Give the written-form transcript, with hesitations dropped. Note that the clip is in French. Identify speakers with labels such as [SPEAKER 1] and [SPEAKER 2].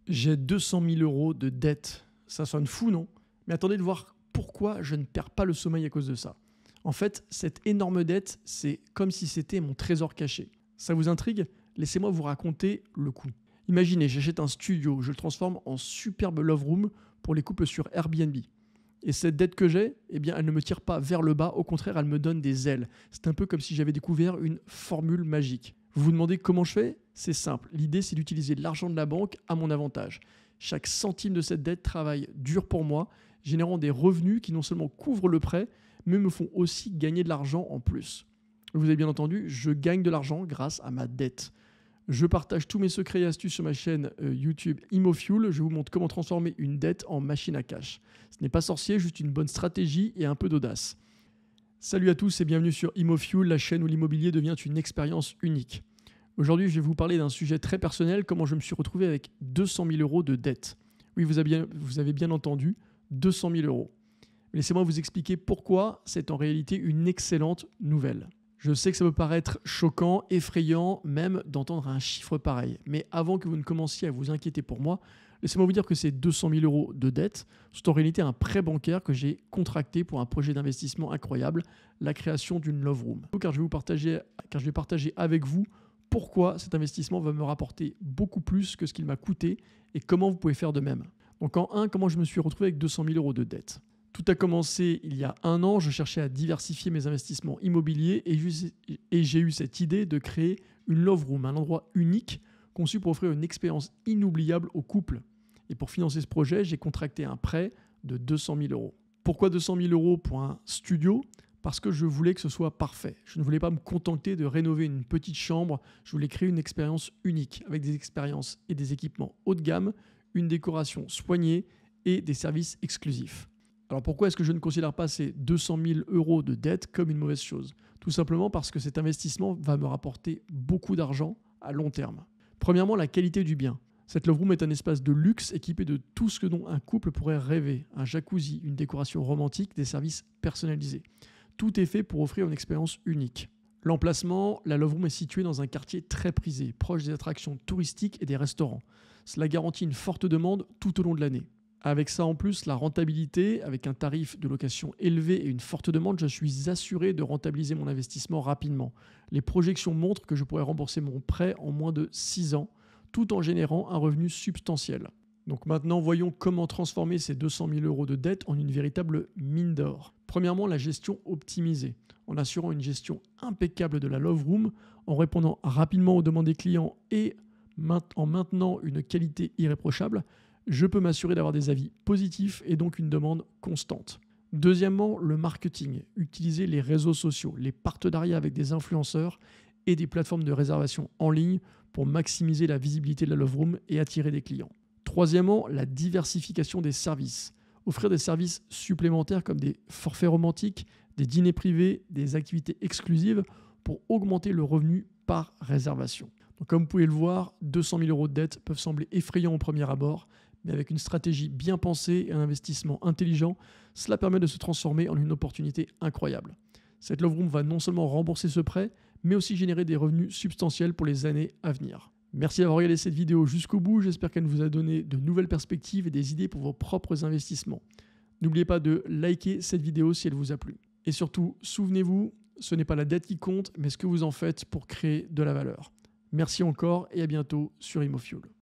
[SPEAKER 1] J'ai 200 000 euros de dette. Ça sonne fou, non? Mais attendez de voir pourquoi je ne perds pas le sommeil à cause de ça. En fait, cette énorme dette, c'est comme si c'était mon trésor caché. Ça vous intrigue? Laissez-moi vous raconter le coup. Imaginez, j'achète un studio, je le transforme en superbe love room pour les couples sur Airbnb. Et cette dette que j'ai, eh bien, elle ne me tire pas vers le bas, au contraire, elle me donne des ailes. C'est un peu comme si j'avais découvert une formule magique. Vous vous demandez comment je fais? C'est simple. L'idée, c'est d'utiliser l'argent de la banque à mon avantage. Chaque centime de cette dette travaille dur pour moi, générant des revenus qui non seulement couvrent le prêt, mais me font aussi gagner de l'argent en plus. Vous avez bien entendu, je gagne de l'argent grâce à ma dette. Je partage tous mes secrets et astuces sur ma chaîne YouTube ImoFuel. Je vous montre comment transformer une dette en machine à cash. Ce n'est pas sorcier, juste une bonne stratégie et un peu d'audace. Salut à tous et bienvenue sur ImoFuel, la chaîne où l'immobilier devient une expérience unique. Aujourd'hui, je vais vous parler d'un sujet très personnel, comment je me suis retrouvé avec 200 000 euros de dette. Oui, vous avez bien entendu, 200 000 euros. Laissez-moi vous expliquer pourquoi c'est en réalité une excellente nouvelle. Je sais que ça peut paraître choquant, effrayant, même d'entendre un chiffre pareil. Mais avant que vous ne commenciez à vous inquiéter pour moi, laissez-moi vous dire que ces 200 000 euros de dette sont en réalité un prêt bancaire que j'ai contracté pour un projet d'investissement incroyable, la création d'une Love Room. Car je vais partager avec vous pourquoi cet investissement va me rapporter beaucoup plus que ce qu'il m'a coûté et comment vous pouvez faire de même. Donc en 1, comment je me suis retrouvé avec 200 000 euros de dette. Tout a commencé il y a 1 an, je cherchais à diversifier mes investissements immobiliers et j'ai eu cette idée de créer une Love Room, un endroit unique conçu pour offrir une expérience inoubliable aux couples. Et pour financer ce projet, j'ai contracté un prêt de 200 000 euros. Pourquoi 200 000 euros pour un studio? Parce que je voulais que ce soit parfait. Je ne voulais pas me contenter de rénover une petite chambre, je voulais créer une expérience unique avec des expériences et des équipements haut de gamme, une décoration soignée et des services exclusifs. Alors pourquoi est-ce que je ne considère pas ces 200 000 euros de dette comme une mauvaise chose? Tout simplement parce que cet investissement va me rapporter beaucoup d'argent à long terme. Premièrement, la qualité du bien. Cette Love Room est un espace de luxe équipé de tout ce dont un couple pourrait rêver. Un jacuzzi, une décoration romantique, des services personnalisés. Tout est fait pour offrir une expérience unique. L'emplacement, la Love Room est située dans un quartier très prisé, proche des attractions touristiques et des restaurants. Cela garantit une forte demande tout au long de l'année. Avec ça en plus, la rentabilité, avec un tarif de location élevé et une forte demande, je suis assuré de rentabiliser mon investissement rapidement. Les projections montrent que je pourrais rembourser mon prêt en moins de 6 ans, tout en générant un revenu substantiel. Donc maintenant, voyons comment transformer ces 200 000 euros de dette en une véritable mine d'or. Premièrement, la gestion optimisée, en assurant une gestion impeccable de la Love Room, en répondant rapidement aux demandes des clients et en maintenant une qualité irréprochable, je peux m'assurer d'avoir des avis positifs et donc une demande constante. Deuxièmement, le marketing. Utiliser les réseaux sociaux, les partenariats avec des influenceurs et des plateformes de réservation en ligne pour maximiser la visibilité de la Love Room et attirer des clients. Troisièmement, la diversification des services. Offrir des services supplémentaires comme des forfaits romantiques, des dîners privés, des activités exclusives pour augmenter le revenu par réservation. Donc, comme vous pouvez le voir, 200 000 euros de dette peuvent sembler effrayants au premier abord, mais avec une stratégie bien pensée et un investissement intelligent, cela permet de se transformer en une opportunité incroyable. Cette Love Room va non seulement rembourser ce prêt, mais aussi générer des revenus substantiels pour les années à venir. Merci d'avoir regardé cette vidéo jusqu'au bout, j'espère qu'elle vous a donné de nouvelles perspectives et des idées pour vos propres investissements. N'oubliez pas de liker cette vidéo si elle vous a plu. Et surtout, souvenez-vous, ce n'est pas la dette qui compte, mais ce que vous en faites pour créer de la valeur. Merci encore et à bientôt sur ImoFuel.